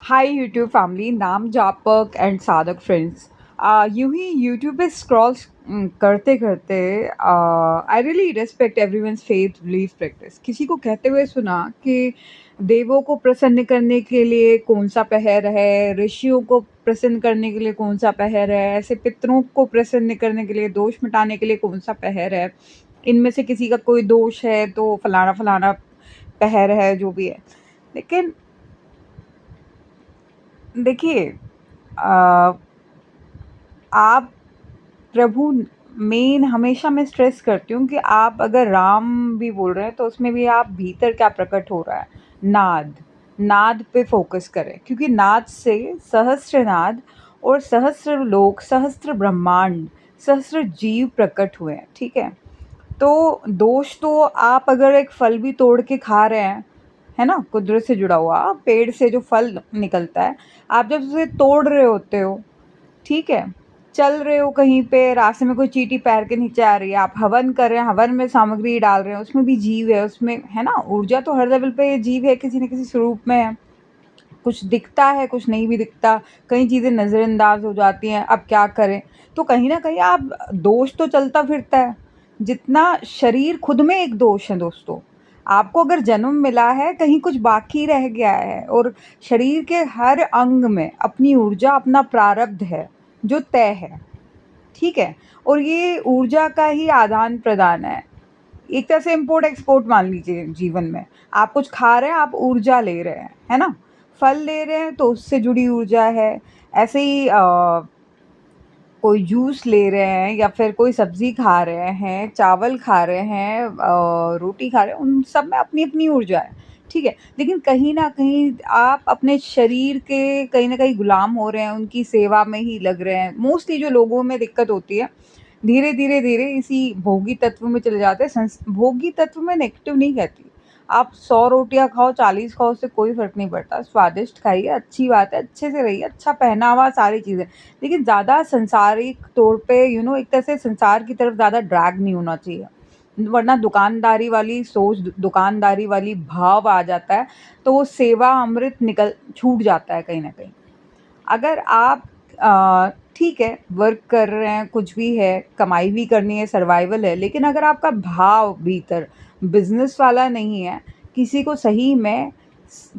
Hi YouTube family, नाम जापक and साधक friends. यूं ही यूट्यूब पे स्क्रॉल करते करते I really respect everyone's faith belief practice. किसी को कहते हुए सुना कि देवों को प्रसन्न करने के लिए कौन सा पहर है, ऋषियों को प्रसन्न करने के लिए कौन सा पहर है, ऐसे पितरों को प्रसन्न करने के लिए, दोष मिटाने के लिए कौन सा पहर है, इनमें से किसी का कोई दोष है तो फलाना फलाना पहर है, जो भी है। लेकिन देखिए, अ, आप प्रभु मेन हमेशा मैं स्ट्रेस करती हूँ कि आप अगर राम भी बोल रहे हैं तो उसमें भी आप भीतर क्या प्रकट हो रहा है, नाद। नाद पे फोकस करें, क्योंकि नाद से सहस्त्र नाद और सहस्त्र लोक, सहस्त्र ब्रह्मांड, सहस्त्र जीव प्रकट हुए हैं। ठीक है, तो दोष तो आप अगर एक फल भी तोड़ के खा रहे हैं, है ना, कुदरत से जुड़ा हुआ पेड़ से जो फल निकलता है, आप जब उसे तोड़ रहे होते हो, ठीक है, चल रहे हो कहीं पे, रास्ते में कोई चींटी पैर के नीचे आ रही है, आप हवन कर रहे हैं, हवन में सामग्री डाल रहे हैं, उसमें भी जीव है, उसमें है ना, ऊर्जा तो हर लेवल पे जीव है, किसी न किसी स्वरूप में है। कुछ दिखता है, कुछ नहीं भी दिखता, कई चीज़ें नज़रअंदाज हो जाती हैं, अब क्या करें। तो कहीं ना कहीं आप, दोष तो चलता फिरता है। जितना शरीर खुद में एक दोष है दोस्तों। आपको अगर जन्म मिला है, कहीं कुछ बाकी रह गया है, और शरीर के हर अंग में अपनी ऊर्जा, अपना प्रारब्ध है जो तय है। ठीक है, और ये ऊर्जा का ही आदान प्रदान है, एक तरह से इम्पोर्ट एक्सपोर्ट मान लीजिए जीवन में। आप कुछ खा रहे हैं, आप ऊर्जा ले रहे हैं, है ना, फल ले रहे हैं तो उससे जुड़ी ऊर्जा है। ऐसे ही कोई जूस ले रहे हैं या फिर कोई सब्जी खा रहे हैं, चावल खा रहे हैं, रोटी खा रहे हैं, उन सब में अपनी अपनी ऊर्जा है। ठीक है, लेकिन कहीं ना कहीं आप अपने शरीर के कहीं ना कहीं गुलाम हो रहे हैं, उनकी सेवा में ही लग रहे हैं। मोस्टली जो लोगों में दिक्कत होती है, धीरे धीरे धीरे इसी भोगी तत्व में चले जाते हैं। भोगी तत्व में नेगेटिव नहीं कहती, आप 100 रोटियां खाओ, 40 खाओ, उससे कोई फर्क नहीं पड़ता। स्वादिष्ट खाइए, अच्छी बात है, अच्छे से रहिए, अच्छा पहनावा, सारी चीज़ें। लेकिन ज़्यादा संसारिक तौर पे एक तरह से संसार की तरफ ज़्यादा ड्रैग नहीं होना चाहिए, वरना दुकानदारी वाली सोच, दुकानदारी वाली भाव आ जाता है, तो वो सेवा अमृत निकल छूट जाता है कहीं ना कहीं। अगर आप ठीक है, वर्क कर रहे हैं, कुछ भी है, कमाई भी करनी है, सर्वाइवल है, लेकिन अगर आपका भाव भीतर बिजनेस वाला नहीं है, किसी को सही में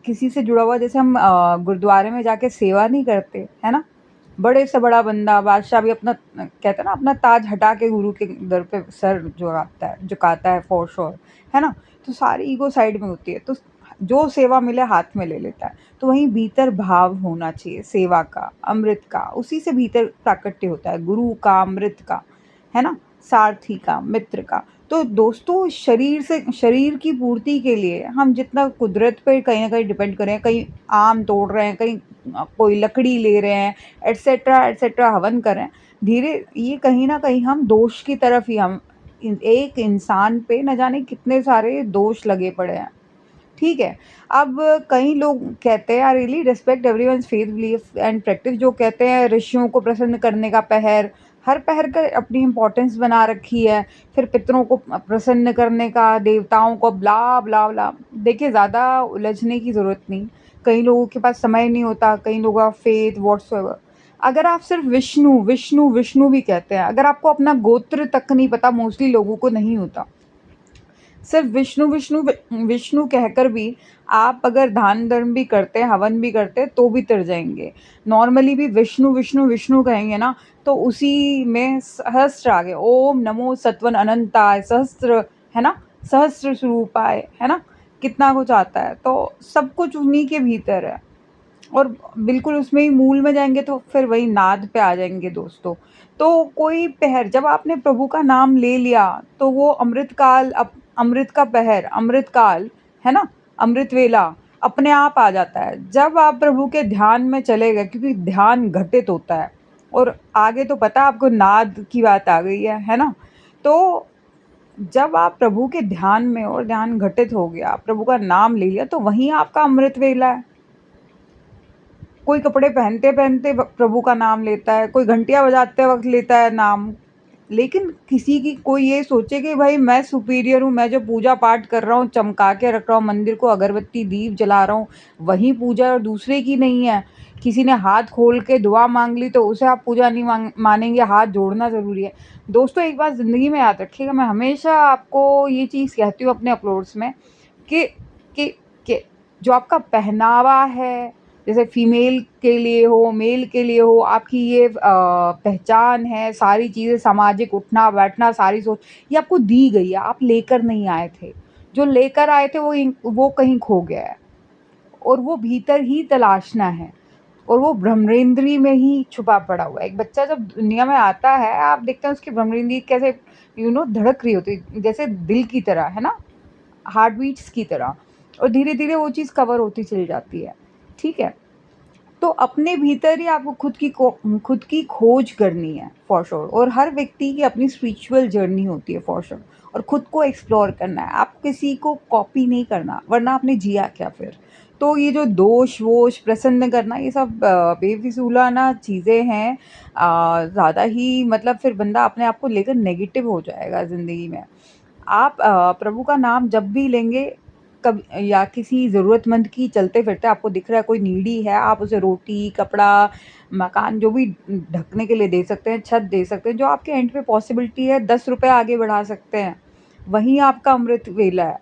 किसी से जुड़ा हुआ, जैसे हम गुरुद्वारे में जाके सेवा नहीं करते, है ना, बड़े से बड़ा बंदा बादशाह भी अपना कहते हैं ना, अपना ताज हटा के गुरु के दर पे सर झुकाता है फॉर श्योर, है ना। तो सारी ईगो साइड में होती है, तो जो सेवा मिले हाथ में ले लेता है। तो वहीं भीतर भाव होना चाहिए, सेवा का, अमृत का, उसी से भीतर प्राकट्य होता है, गुरु का, अमृत का, है ना, सारथी का, मित्र का। तो दोस्तों, शरीर से, शरीर की पूर्ति के लिए हम जितना कुदरत पे कहीं ना कहीं डिपेंड करें, कहीं आम तोड़ रहे हैं, कहीं कोई लकड़ी ले रहे हैं, एटसेट्रा एटसेट्रा, हवन कर रहे हैं, धीरे ये कहीं ना कहीं हम दोष की तरफ ही, हम एक इंसान पे न जाने कितने सारे दोष लगे पड़े हैं। ठीक है, अब कई लोग कहते हैं, I really respect everyone's faith belief and practice, जो कहते हैं ऋषियों को प्रसन्न करने का पहर, हर पहर का अपनी इम्पोर्टेंस बना रखी है, फिर पितरों को प्रसन्न करने का, देवताओं को, ब्ला ब्ला ब्ला। देखिए, ज़्यादा उलझने की ज़रूरत नहीं, कई लोगों के पास समय नहीं होता, कई लोगों का फेथ व्हाट्सएवर। अगर आप सिर्फ विष्णु विष्णु विष्णु भी कहते हैं, अगर आपको अपना गोत्र तक नहीं पता, मोस्टली लोगों को नहीं होता, सिर्फ विष्णु विष्णु विष्णु कहकर भी आप अगर दान धर्म भी करते, हवन भी करते, तो भी तर जाएंगे। नॉर्मली भी विष्णु विष्णु विष्णु कहेंगे ना, तो उसी में सहस्त्र आ गए, ओम नमो सत्वन अनंताय, सहस्त्र, है ना, सहस्त्र स्वरूपाय, है ना, कितना कुछ आता है, तो सब कुछ उन्हीं के भीतर है। और बिल्कुल उसमें ही मूल में जाएंगे तो फिर वही नाद पे आ जाएंगे दोस्तों। तो कोई पहर, जब आपने प्रभु का नाम ले लिया, तो वो अमृत काल, अमृत का पहर, अमृत काल, है ना, अमृत वेला अपने आप आ जाता है जब आप प्रभु के ध्यान में चले गए, क्योंकि ध्यान घटित होता है। और आगे तो पता आपको, नाद की बात आ गई है ना। तो जब आप प्रभु के ध्यान में, और ध्यान घटित हो गया, प्रभु का नाम ले लिया, तो वहीं आपका अमृत वेला है। कोई कपड़े पहनते पहनते प्रभु का नाम लेता है, कोई घंटियां बजाते वक्त लेता है नाम, लेकिन किसी की कोई ये सोचे कि भाई मैं सुपीरियर हूँ, मैं जो पूजा पाठ कर रहा हूँ, चमका के रख रहा हूँ मंदिर को, अगरबत्ती दीप जला रहा हूँ, वही पूजा और दूसरे की नहीं है। किसी ने हाथ खोल के दुआ माँग ली तो उसे आप पूजा नहीं मानेंगे, हाथ जोड़ना ज़रूरी है। दोस्तों एक बात ज़िंदगी में याद रखिएगा, मैं हमेशा आपको ये चीज़ कहती हूँ अपने अपलोड्स में कि कि कि जो आपका पहनावा है, जैसे फीमेल के लिए हो, मेल के लिए हो, आपकी ये पहचान है, सारी चीज़ें सामाजिक उठना-बैठना, सारी सोच, ये आपको दी गई है, आप लेकर नहीं आए थे। जो लेकर आए थे वो कहीं खो गया है और वो भीतर ही तलाशना है और वो भ्रमरेंद्रिय में ही छुपा पड़ा हुआ है। एक बच्चा जब दुनिया में आता है, आप देखते हैं उसकी भ्रमरेंद्रिय कैसे धड़क रही होती है, जैसे दिल की तरह, है ना? हार्ट बीट्स की तरह, और धीरे-धीरे वो चीज़ कवर होती चली जाती है, ठीक है? तो अपने भीतर ही आपको खुद की खोज करनी है फॉर श्योर, और हर व्यक्ति की अपनी स्पिरिचुअल जर्नी होती है फॉर श्योर, और खुद को एक्सप्लोर करना है। आप किसी को कॉपी नहीं करना, वरना आपने जिया क्या फिर? तो ये जो दोष-वोष प्रसन्न करना, ये सब बेफिज़ूला ना चीज़ें हैं। ज़्यादा ही मतलब फिर बंदा अपने आप को लेकर नेगेटिव हो जाएगा ज़िंदगी में। आप प्रभु का नाम जब भी लेंगे, कब या किसी ज़रूरतमंद की चलते-फिरते आपको दिख रहा है कोई नीडी है, आप उसे रोटी, कपड़ा, मकान जो भी ढकने के लिए दे सकते हैं, छत दे सकते हैं, जो आपके एंड पे पॉसिबिलिटी है, ₹10 आगे बढ़ा सकते हैं। वहीं आपका अमृत वेला है।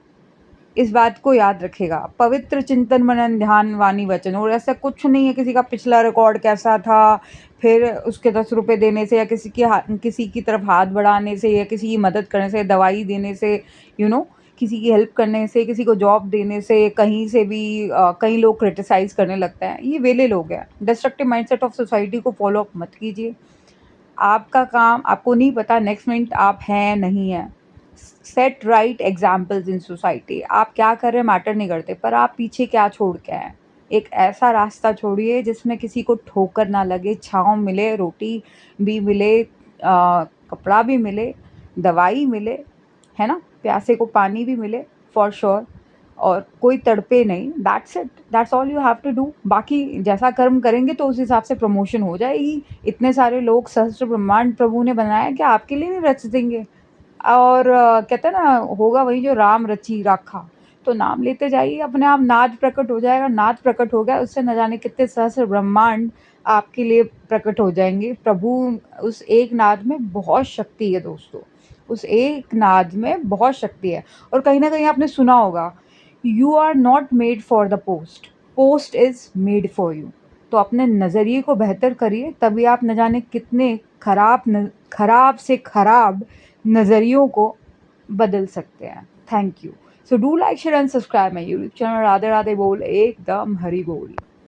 इस बात को याद रखिएगा। पवित्र चिंतन मनन ध्यान वाणी वचन, और ऐसा कुछ नहीं है किसी का पिछला रिकॉर्ड कैसा था, फिर उसके ₹10 देने से या किसी की तरफ हाथ बढ़ाने से या किसी की मदद करने से, दवाई देने से, यू नो किसी की हेल्प करने से, किसी को जॉब देने से, कहीं से भी कई लोग क्रिटिसाइज़ करने लगते हैं। ये वेले लोग हैं। डिस्ट्रक्टिव माइंडसेट ऑफ सोसाइटी को फ़ॉलो अप मत कीजिए। आपका काम, आपको नहीं पता नेक्स्ट मिनट आप हैं, नहीं हैं। Set right examples in society. आप क्या कर रहे हैं मैटर नहीं करते, पर आप पीछे क्या छोड़ के आए हैं। एक ऐसा रास्ता छोड़िए जिसमें किसी को ठोकर ना लगे, छाँव मिले, रोटी भी मिले, कपड़ा भी मिले, दवाई मिले, है ना? प्यासे को पानी भी मिले फॉर श्योर, और कोई तड़पे नहीं। That's it, that's all you have to do. बाकी जैसा कर्म करेंगे तो उस हिसाब से प्रमोशन हो जाएगी। इतने सारे लोग सहस्त्र ब्रह्मांड प्रभु ने बनाया, क्या आपके लिए नहीं रच देंगे? और कहते हैं ना, होगा वही जो राम रची राखा। तो नाम लेते जाइए, अपने आप नाद प्रकट हो जाएगा। नाद प्रकट हो गया, उससे न जाने कितने सहस्त्र ब्रह्मांड आपके लिए प्रकट हो जाएंगे। प्रभु, उस एक नाद में बहुत शक्ति है दोस्तों, उस एक नाद में बहुत शक्ति है। और कहीं ना कहीं आपने सुना होगा, you are not made for the post, post is made for you. तो अपने नज़रिए को बेहतर करिए, तभी आप न जाने कितने खराब से खराब नज़रियों को बदल सकते हैं। Thank you. So do like share and subscribe my YouTube channel. Radhe Radhe बोल, एकदम हरी बोल।